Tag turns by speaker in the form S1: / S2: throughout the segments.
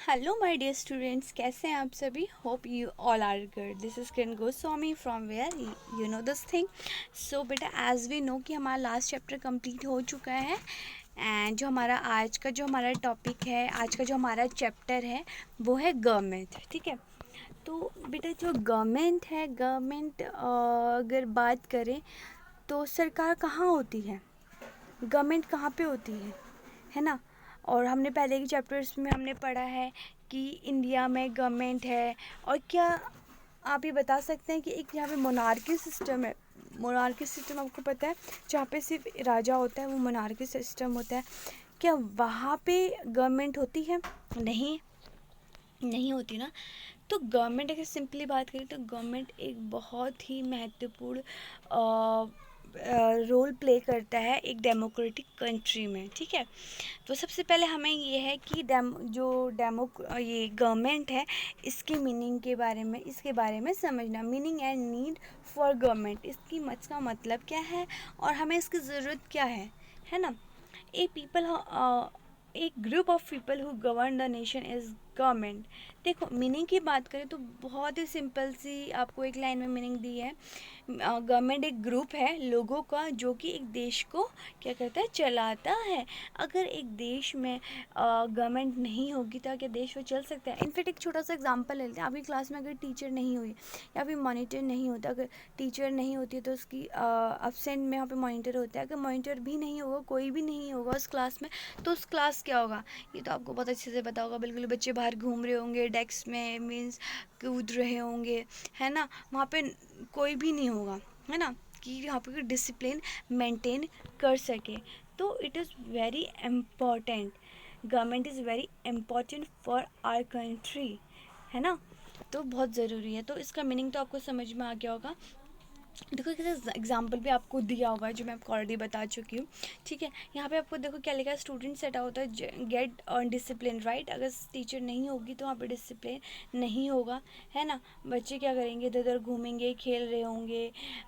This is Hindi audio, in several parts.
S1: हेलो माय डियर स्टूडेंट्स, कैसे हैं आप सभी। Hope you all are good. This is Kiran Goswami from where you know this thing. So बेटा, एज वी नो कि हमारा लास्ट चैप्टर कंप्लीट हो चुका है एंड जो हमारा आज का जो हमारा टॉपिक है, आज का जो हमारा चैप्टर है वो है गवर्नमेंट। ठीक है, तो बेटा जो गवर्नमेंट है, गवर्नमेंट अगर बात करें तो सरकार कहाँ होती है, गवर्नमेंट कहाँ पे होती है ना। और हमने पहले के चैप्टर्स में हमने पढ़ा है कि इंडिया में गवर्नमेंट है। और क्या आप ये बता सकते हैं कि एक यहाँ पे मोनार्की सिस्टम है, मोनार्की सिस्टम आपको पता है, जहाँ पे सिर्फ राजा होता है, वो मोनार्की सिस्टम होता है। क्या वहाँ पे गवर्नमेंट होती है? नहीं, नहीं होती ना। तो गवर्नमेंट, अगर सिंपली बात करें तो गवर्नमेंट एक बहुत ही महत्वपूर्ण रोल प्ले करता है एक डेमोक्रेटिक कंट्री में। ठीक है, तो सबसे पहले हमें ये है कि ये गवर्नमेंट है, इसकी मीनिंग के बारे में, इसके बारे में समझना। Meaning and need for government, इसकी का मतलब क्या है और हमें इसकी ज़रूरत क्या है ना। ए पीपल, एक group of people who govern the nation is government. देखो, मीनिंग की बात करें तो बहुत ही सिंपल सी आपको एक लाइन में मीनिंग दी है। गवर्नमेंट एक ग्रुप है लोगों का जो कि एक देश को क्या करता है, चलाता है। अगर एक देश में गवर्नमेंट नहीं होगी तो क्या देश वो चल सकता है? इनफेक्ट एक छोटा सा एग्जांपल ले लेते हैं। आपकी क्लास में अगर टीचर नहीं हुई या फिर मॉनिटर नहीं होता, अगर टीचर नहीं होती है तो उसकी अब्सेंट में यहाँ पे मॉनिटर होता है। अगर मॉनिटर भी नहीं होगा, कोई भी नहीं होगा उस क्लास में, तो उस क्लास क्या होगा ये तो आपको बहुत अच्छे से पता होगा। बिल्कुल बच्चे बाहर घूम रहे होंगे, डेस्क में मीन्स कूद रहे होंगे, है ना। वहाँ पे कोई भी नहीं होगा, है ना, कि यहाँ पे डिसिप्लिन मेंटेन कर सके। तो it is very important, government is very important for our country, है ना। तो बहुत ज़रूरी है। तो इसका मीनिंग तो आपको समझ में आ गया होगा। देखो, एक एग्जाम्पल भी आपको दिया हुआ है जो मैं आपको ऑलरेडी बता चुकी हूँ। ठीक है, यहाँ पे आपको देखो क्या लिखा है, स्टूडेंट सेट होता है गेट डिसिप्लिन, राइट। अगर टीचर नहीं होगी तो वहाँ पे डिसिप्लिन नहीं होगा, है ना। बच्चे क्या करेंगे, इधर उधर घूमेंगे, खेल रहे होंगे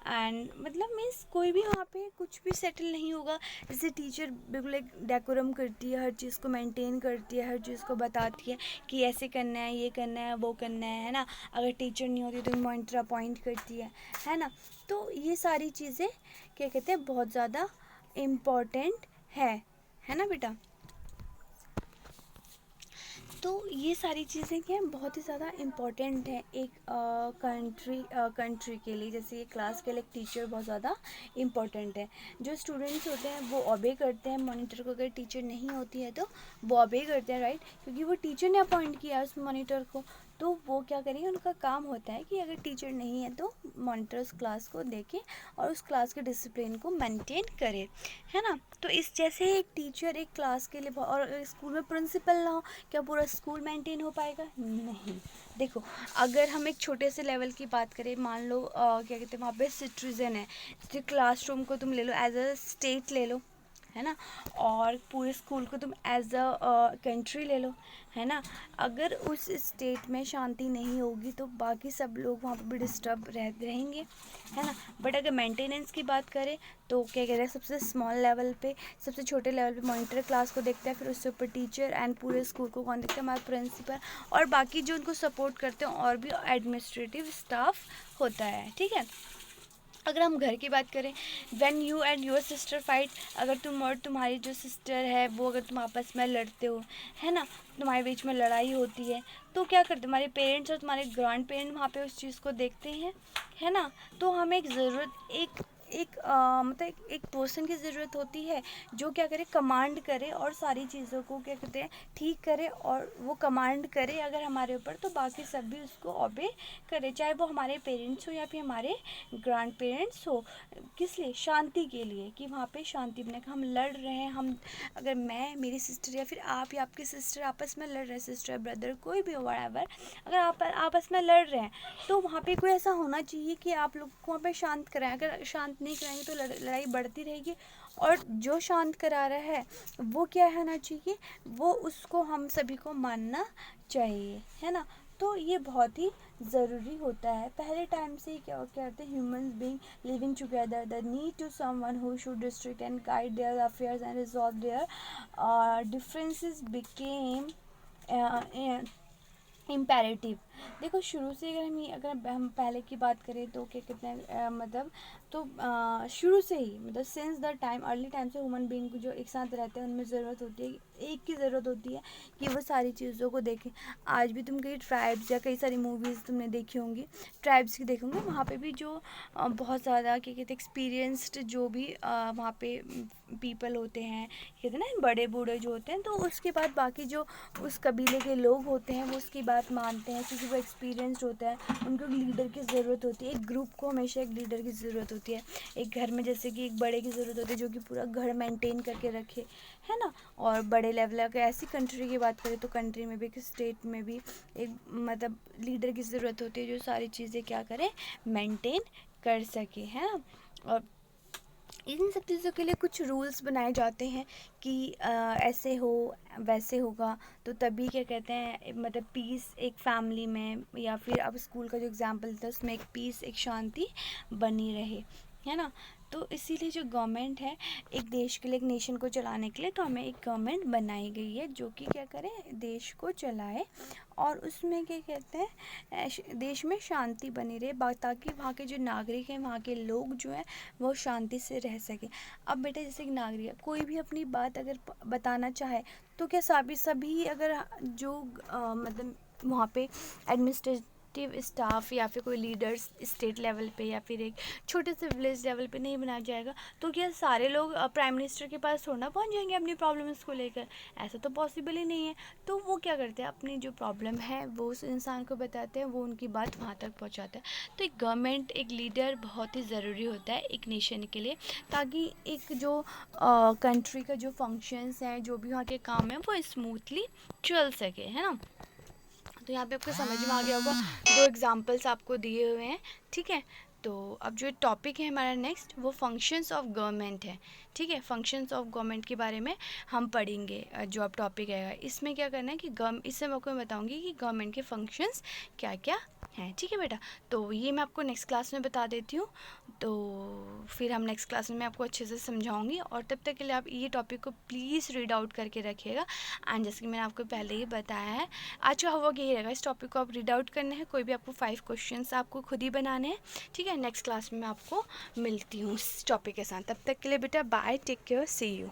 S1: एंड मतलब मीन्स कोई भी वहाँ पे कुछ भी सेटल नहीं होगा। जैसे टीचर बिल्कुल एक डेकोरम करती है, हर चीज़ को मेंटेन करती है, हर चीज़ को बताती है कि ऐसे करना है, ये करना है, वो करना है ना। अगर टीचर नहीं होती तो मॉनिटर अपॉइंट करती है ना। तो ये सारी चीज़ें क्या कहते हैं, बहुत ज़्यादा इम्पॉर्टेंट है ना बेटा। तो ये सारी चीज़ें क्या हैं, बहुत ही ज़्यादा इम्पॉर्टेंट है एक कंट्री के लिए। जैसे ये क्लास के लिए एक टीचर बहुत ज़्यादा इम्पॉर्टेंट है। जो स्टूडेंट्स होते हैं वो ओबे करते हैं मॉनिटर को, अगर टीचर नहीं होती है तो वो ओबे करते हैं, राइट, क्योंकि वो टीचर ने अपॉइंट किया है उस मॉनिटर को। तो वो क्या करेंगे, उनका काम होता है कि अगर टीचर नहीं है तो मॉनिटर उस क्लास को देखे और उस क्लास के डिसिप्लिन को मेंटेन करे, है ना। तो इस जैसे एक टीचर एक क्लास के लिए, और स्कूल में प्रिंसिपल ना हो, क्या पूरा स्कूल मेंटेन हो पाएगा? नहीं। देखो, अगर हम एक छोटे से लेवल की बात करें, मान लो क्या कहते हैं वहाँ पे सिटीजन है, जैसे क्लासरूम को तुम ले लो एज अ स्टेट ले लो, है ना। और पूरे स्कूल को तुम एज अ कंट्री ले लो, है ना। अगर उस स्टेट में शांति नहीं होगी तो बाकी सब लोग वहाँ पर भी डिस्टर्ब रहेंगे, है ना। बट अगर मेंटेनेंस की बात करें तो क्या कहते हैं, सबसे स्मॉल लेवल पे, सबसे छोटे लेवल पे मॉनिटर क्लास को देखता है, फिर उससे ऊपर टीचर एंड पूरे स्कूल को कौन देखता है, हमारा प्रिंसिपल, और बाकी जो उनको सपोर्ट करते हैं और भी एडमिनिस्ट्रेटिव स्टाफ होता है। ठीक है, अगर हम घर की बात करें, when you and your sister fight, अगर तुम और तुम्हारी जो सिस्टर है वो, अगर तुम आपस में लड़ते हो, है ना, तुम्हारे बीच में लड़ाई होती है, तो क्या करते, तुम्हारे पेरेंट्स और तुम्हारे ग्रैंड पेरेंट वहाँ पे उस चीज़ को देखते हैं, है ना। तो हमें एक ज़रूरत, एक एक मतलब एक पर्सन की ज़रूरत होती है जो क्या करे, कमांड करे और सारी चीज़ों को क्या कहते हैं, ठीक करे, और वो कमांड करे अगर हमारे ऊपर, तो बाकी सब भी उसको ओबे करे, चाहे वो हमारे पेरेंट्स हो या फिर हमारे ग्रैंड पेरेंट्स हो। किस लिए? शांति के लिए, कि वहाँ पे शांति बने। हम लड़ रहे हैं, हम, अगर मैं, मेरी सिस्टर या फिर आप या आपकी सिस्टर आपस में लड़ रहे हैं, सिस्टर ब्रदर कोई भी हो, व्हाटएवर, अगर आप आपस में लड़ रहे हैं तो वहाँ पे कोई ऐसा होना चाहिए कि आप लोग को वहाँ पे शांत कराएं। अगर शांत नहीं कराएंगे तो लड़ाई बढ़ती रहेगी, और जो शांत करा रहा है वो क्या होना चाहिए, वो उसको हम सभी को मानना चाहिए, है ना। तो ये बहुत ही ज़रूरी होता है। पहले टाइम से ही क्या कहते हैं, human being living together, the need to someone who should restrict and guide their affairs and resolve their differences became imperative. देखो शुरू से अगर हम पहले की बात करें तो क्या कहते हैं मतलब तो शुरू से ही मतलब since the time early time से ह्यूमन बीइंग जो एक साथ रहते हैं उनमें ज़रूरत होती है, एक की ज़रूरत होती है कि वो सारी चीज़ों को देखें। आज भी तुम कई ट्राइब्स या कई सारी मूवीज़ तुमने देखी होंगी, ट्राइब्स की देखोगे, वहाँ पे भी जो बहुत ज़्यादा क्या कहते हैं एक्सपीरियंस्ड जो भी वहाँ पे पीपल होते हैं, कहते हैं ना बड़े बूढ़े जो होते हैं, तो उसके बाद बाकी जो उस कबीले के लोग होते हैं वो उसकी बात मानते हैं क्योंकि वो एक्सपीरियंस्ड होता है। उनको एक लीडर की ज़रूरत होती है, एक ग्रुप को हमेशा एक लीडर की ज़रूरत होती है। एक घर में जैसे कि एक बड़े की ज़रूरत होती है जो कि पूरा घर मेंटेन करके रखे, है ना। और बड़े लेवल अगर ऐसी कंट्री की बात करें तो कंट्री में भी, एक स्टेट में भी एक मतलब लीडर की ज़रूरत होती है जो सारी चीज़ें क्या करें, मेंटेन कर सके, है ना। और इन सब चीज़ों के लिए कुछ रूल्स बनाए जाते हैं कि ऐसे हो वैसे होगा तो तभी क्या कहते हैं मतलब पीस एक फैमिली में, या फिर अब स्कूल का जो एग्जांपल था उसमें एक पीस, एक शांति बनी रहे, है ना। तो इसीलिए जो गवर्नमेंट है एक देश के लिए, एक नेशन को चलाने के लिए, तो हमें एक गवर्नमेंट बनाई गई है जो कि क्या करे, देश को चलाए और उसमें क्या कहते हैं देश में शांति बनी रहे ताकि वहाँ के जो नागरिक हैं, वहाँ के लोग जो हैं वो शांति से रह सके। अब बेटा जैसे कि नागरिक कोई भी अपनी बात अगर बताना चाहे तो क्या सभी अगर जो मतलब वहाँ पे एडमिनिस्ट्रेटिव स्टाफ या फिर कोई लीडर्स स्टेट लेवल पे या फिर एक छोटे से विलेज लेवल पे नहीं बनाया जाएगा तो क्या सारे लोग प्राइम मिनिस्टर के पास थोड़ा पहुँच जाएंगे अपनी प्रॉब्लम्स को लेकर? ऐसा तो पॉसिबल ही नहीं है। तो वो क्या करते हैं, अपनी जो प्रॉब्लम है वो उस इंसान को बताते हैं, वो उनकी बात वहाँ तक पहुँचाता है। तो एक गवर्नमेंट, एक लीडर बहुत ही ज़रूरी होता है एक नेशन के लिए, ताकि एक जो कंट्री का जो फंक्शंस हैं, जो भी वहाँ के काम हैं, वो स्मूथली चल सके, है ना। तो यहाँ पे आपको समझ में आ गया होगा, दो एग्जांपल्स आपको दिए हुए हैं, ठीक है। तो अब जो टॉपिक है हमारा नेक्स्ट वो फंक्शंस ऑफ गवर्नमेंट है, ठीक है। फंक्शंस ऑफ गवर्नमेंट के बारे में हम पढ़ेंगे। जो अब टॉपिक है इसमें क्या करना है कि इससे मैं आपको बताऊंगी कि गवर्नमेंट के फंक्शंस क्या क्या हैं, ठीक है बेटा। तो ये मैं आपको नेक्स्ट क्लास में बता देती हूँ, तो फिर हम नेक्स्ट क्लास में मैं आपको अच्छे से समझाऊंगी। और तब तक के लिए आप ये टॉपिक को प्लीज़ रीड आउट करके रखिएगा। एंड जैसे कि मैंने आपको पहले ही बताया है, आज का होमवर्क यही रहेगा, इस टॉपिक को आप रीड आउट करने हैं। कोई भी आपको 5 क्वेश्चंस आपको खुद ही बनाने हैं, ठीक है। नेक्स्ट क्लास में मैं आपको मिलती हूँ इस टॉपिक के साथ। तब तक के लिए बेटा bye, take care, see you.